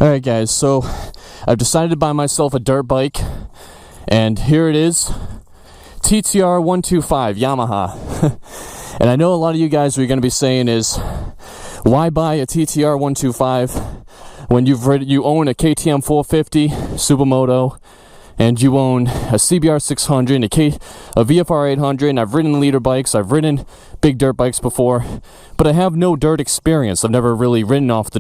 Alright guys, so I've decided to buy myself a dirt bike, and here it is, TTR125 Yamaha. And I know a lot of you guys, what you're going to be saying is, why buy a TTR125 when you own a KTM 450 Supermoto, and you own a CBR600 and a VFR 800, and I've ridden leader bikes, I've ridden big dirt bikes before, but I have no dirt experience. I've never really ridden off the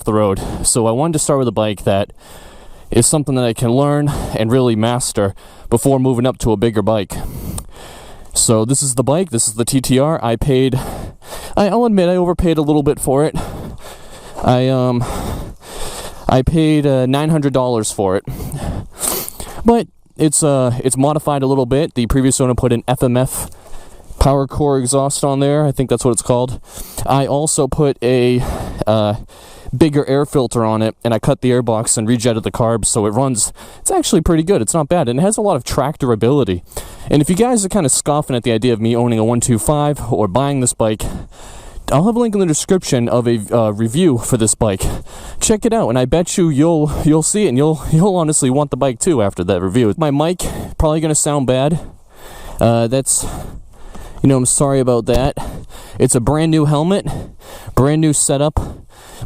road. So I wanted to start with a bike that is something that I can learn and really master before moving up to a bigger bike. So this is the bike, this is the TTR. I'll admit I overpaid a little bit for it. I paid $900 for it. But it's modified a little bit. The previous owner put an FMF power core exhaust on there. I think that's what it's called. I also put a bigger air filter on it, and I cut the airbox and rejetted the carbs, so it runs. It's actually pretty good. It's not bad, and it has a lot of track durability. And if you guys are kind of scoffing at the idea of me owning a 125 or buying this bike, I'll have a link in the description of a review for this bike. Check it out, and I bet you'll see it, and you'll honestly want the bike too after that review. My mic probably gonna sound bad. I'm sorry about that. It's a brand new helmet, brand new setup.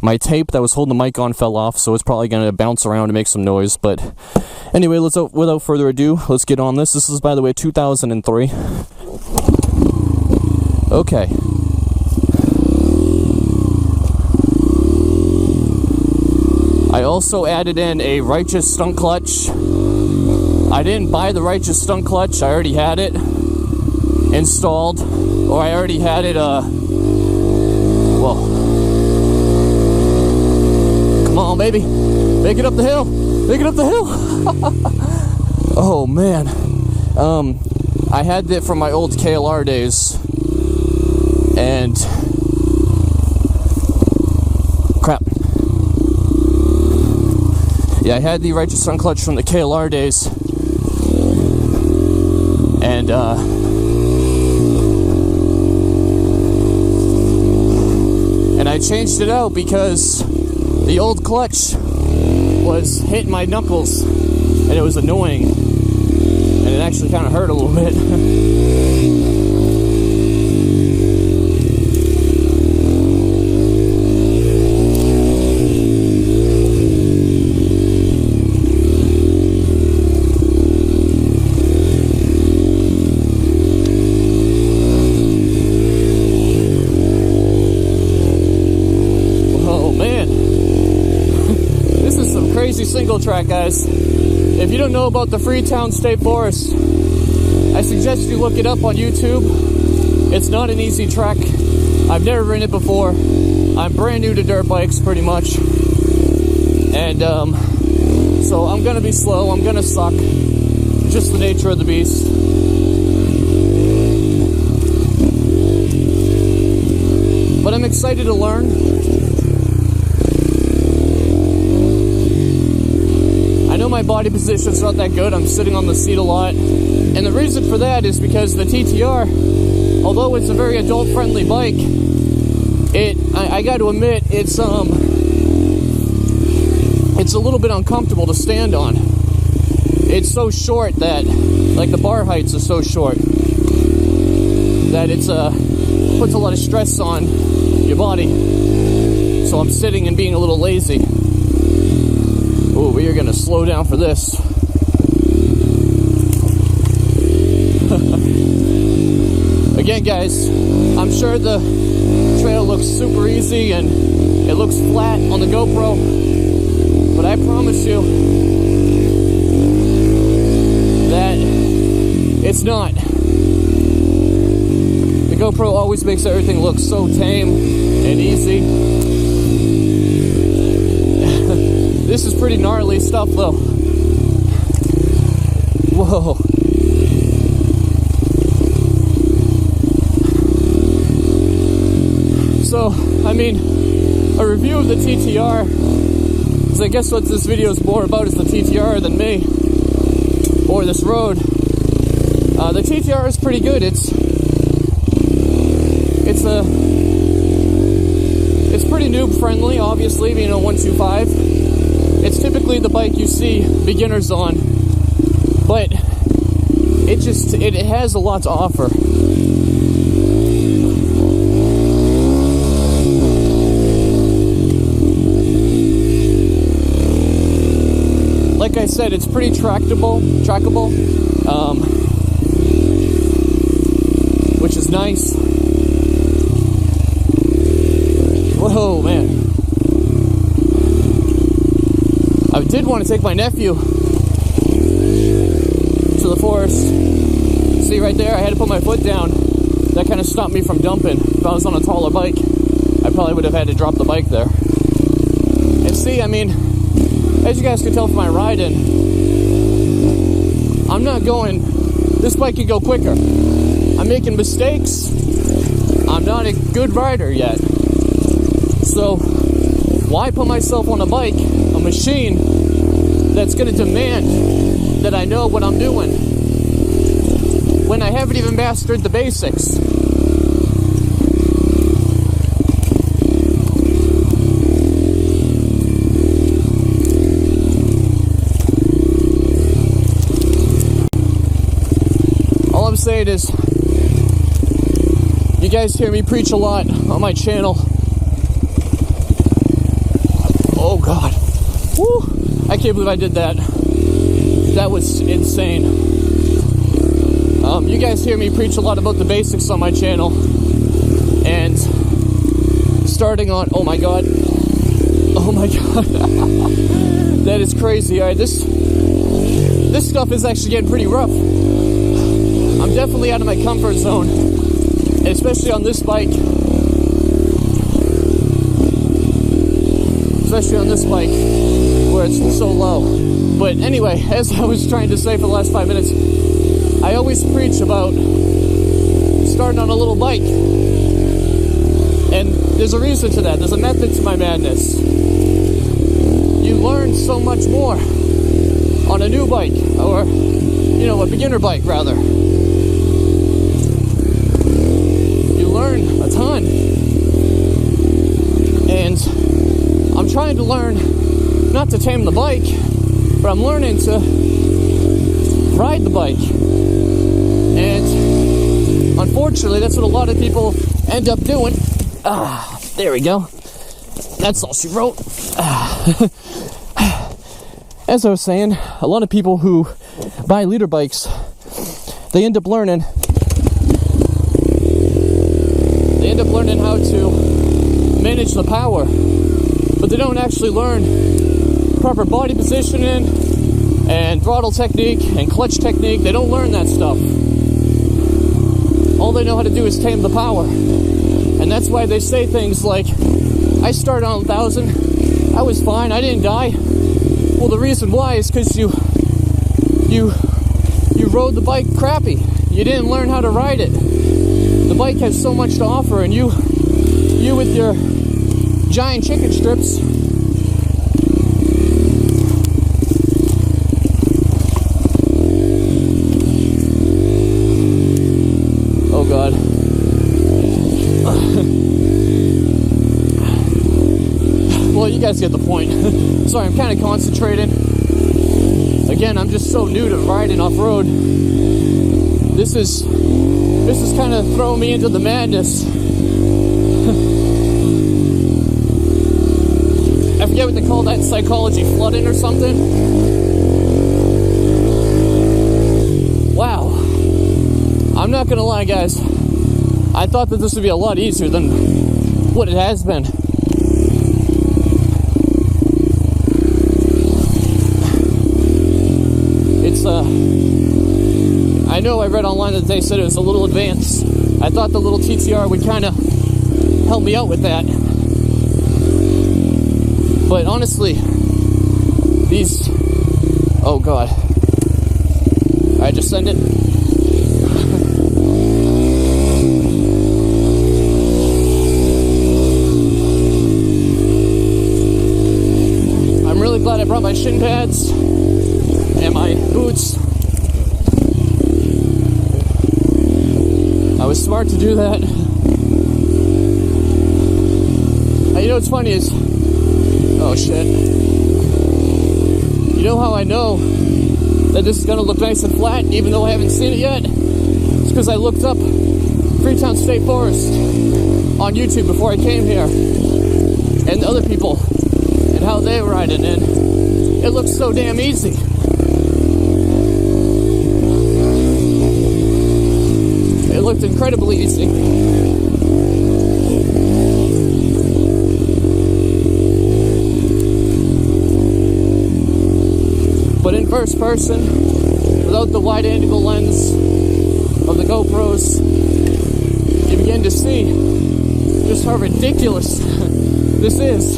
My tape that was holding the mic on fell off, so it's probably gonna bounce around and make some noise. But anyway, without further ado, let's get on this. This is, by the way, 2003. Okay. I also added in a Righteous stunt clutch. I didn't buy the Righteous stunt clutch, I already had it installed, or I already had it, well, come on baby, make it up the hill, make it up the hill. Oh man, I had it from my old KLR days, and crap. Yeah, I had the Righteous stunt clutch from the KLR days, and I changed it out because the old clutch was hitting my knuckles, and it was annoying, and it actually kind of hurt a little bit. Crazy single track, guys. If you don't know about the Freetown State Forest, I suggest you look it up on YouTube. It's not an easy track. I've never ridden it before. I'm brand new to dirt bikes, pretty much. And so I'm gonna be slow, I'm gonna suck. Just the nature of the beast. But I'm excited to learn. I know my body position's not that good. I'm sitting on the seat a lot. And the reason for that is because the TTR, although it's a very adult-friendly bike, I got to admit, it's a little bit uncomfortable to stand on. It's so short that, like, the bar heights are so short that it's puts a lot of stress on your body. So I'm sitting and being a little lazy. Oh, we are going to slow down for this. Again, guys, I'm sure the trail looks super easy and it looks flat on the GoPro, but I promise you that it's not. The GoPro always makes everything look so tame and easy. This is pretty gnarly stuff, though. Whoa. So, I mean, a review of the TTR, because I guess what this video is more about is the TTR than me, or this road. The TTR is pretty good. It's pretty noob friendly, obviously, being a 125. It's typically the bike you see beginners on, but it has a lot to offer. Like I said, it's pretty trackable, which is nice. Whoa, man. I did want to take my nephew to the forest. See right there, I had to put my foot down. That kind of stopped me from dumping. If I was on a taller bike, I probably would have had to drop the bike there. And see, I mean, as you guys can tell from my riding, I'm not going, this bike can go quicker. I'm making mistakes. I'm not a good rider yet. So, why put myself on a bike, a machine, that's going to demand that I know what I'm doing when I haven't even mastered the basics? All I'm saying is, you guys hear me preach a lot on my channel. Oh God. Woo! I can't believe I did that. That was insane. You guys hear me preach a lot about the basics on my channel. And starting on, oh my God. Oh my God. That is crazy. Alright, this stuff is actually getting pretty rough. I'm definitely out of my comfort zone. And especially on this bike. Especially on this bike where it's so low. But anyway, as I was trying to say for the last 5 minutes, I always preach about starting on a little bike. And there's a reason to that. There's a method to my madness. You learn so much more on a new bike, or, you know, a beginner bike rather. You learn a ton. And I'm trying to learn not to tame the bike, but I'm learning to ride the bike. And unfortunately, that's what a lot of people end up doing. There we go. That's all she wrote. As I was saying, a lot of people who buy leader bikes, they end up learning how to manage the power, but they don't actually learn proper body positioning and throttle technique and clutch technique. They don't learn that stuff. All they know how to do is tame the power. And that's why they say things like, I started on 1,000, I was fine, I didn't die. Well, the reason why is because you rode the bike crappy. You didn't learn how to ride it. The bike has so much to offer, and you with your giant chicken strips, oh God. Well, you guys get the point. Sorry, I'm kind of concentrating. Again, I'm just so new to riding off-road. This is kind of throwing me into the madness. I forget what they call that, psychology flooding or something. Wow. I'm not gonna lie, guys. I thought that this would be a lot easier than what it has been. It's I know I read online that they said it was a little advanced. I thought the little TTR would kind of help me out with that. But honestly, these, oh God. Alright, just send it. I'm really glad I brought my shin pads and my boots. I was smart to do that. You know what's funny is, oh shit. You know how I know that this is going to look nice and flat, even though I haven't seen it yet? It's because I looked up Freetown State Forest on YouTube before I came here, and other people, and how they ride it, and it looks so damn easy. It looked incredibly easy. But in first person, without the wide angle lens of the GoPros, you begin to see just how ridiculous this is.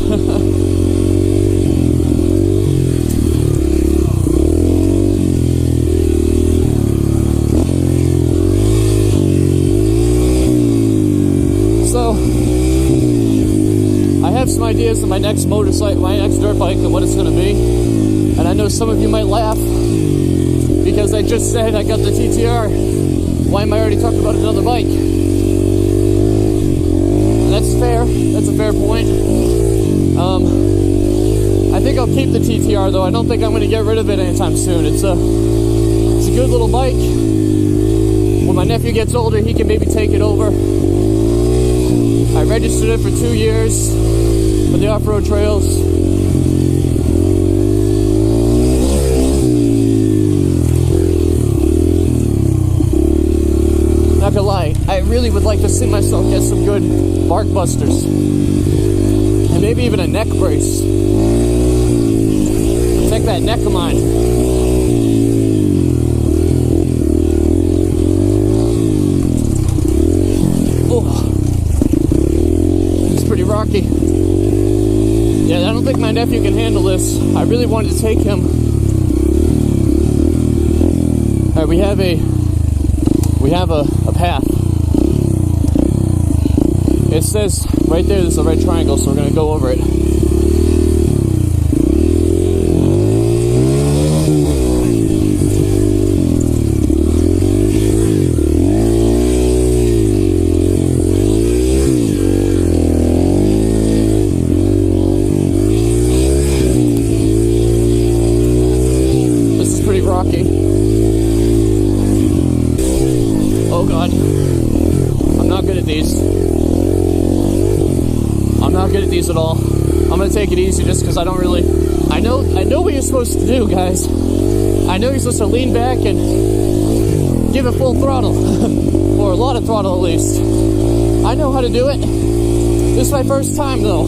So, I have some ideas of my next motorcycle, my next dirt bike, and what it's going to be. And I know some of you might laugh because I just said I got the TTR. Why am I already talking about another bike? And that's fair. That's a fair point. I think I'll keep the TTR though. I don't think I'm going to get rid of it anytime soon. It's a good little bike. When my nephew gets older, he can maybe take it over. I registered it for 2 years for the off-road trails. Not gonna lie, I really would like to see myself get some good bark busters. And maybe even a neck brace. Check that neck of mine. Oh, it's pretty rocky. Yeah, I don't think my nephew can handle this. I really wanted to take him. Alright, we have a path. It says right there's a red triangle, so we're going to go over it. This is pretty rocky. Oh God, I'm not good at these. I'm not good at these at all. I'm gonna take it easy just because I don't really. I know what you're supposed to do, guys. I know you're supposed to lean back and give it full throttle, or a lot of throttle at least. I know how to do it. This is my first time though.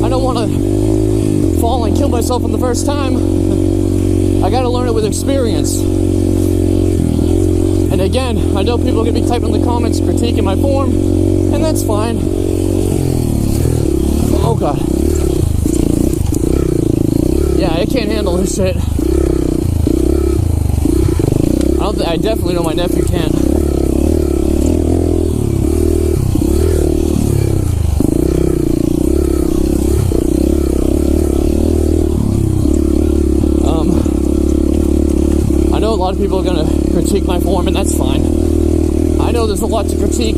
I don't want to fall and kill myself on the first time. I gotta learn it with experience. And again, I know people are going to be typing in the comments critiquing my form, and that's fine. Oh God. Yeah, I can't handle this shit. I definitely know my nephew can't. I know a lot of people are going to critique my form, and that's fine. I know there's a lot to critique.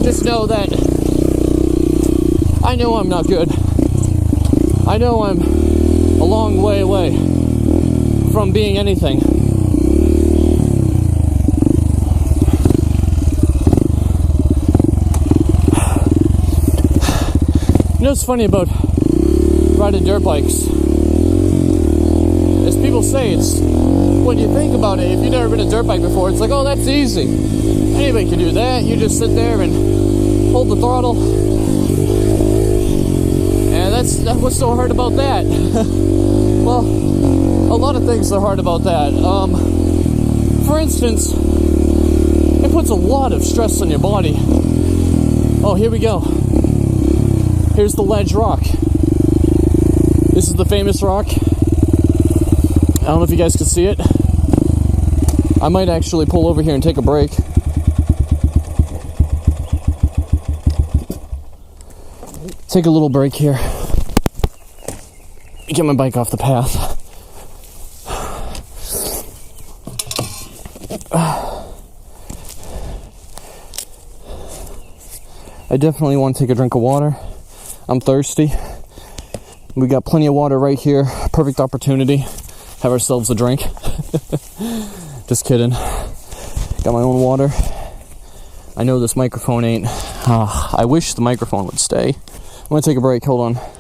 Just know that I know I'm not good. I know I'm a long way away from being anything. You know what's funny about riding dirt bikes? As people say, it's when you think about it, if you've never ridden a dirt bike before, it's like, oh, that's easy. Anybody can do that. You just sit there and hold the throttle. And that's what's so hard about that. Well, a lot of things are hard about that. For instance, it puts a lot of stress on your body. Oh, here we go. Here's the ledge rock. This is the famous rock. I don't know if you guys can see it. I might actually pull over here and take a break. Take a little break here. Get my bike off the path. I definitely want to take a drink of water. I'm thirsty. We got plenty of water right here. Perfect opportunity. Have ourselves a drink. Just kidding. Got my own water. I know this microphone ain't... I wish the microphone would stay. I'm gonna take a break. Hold on.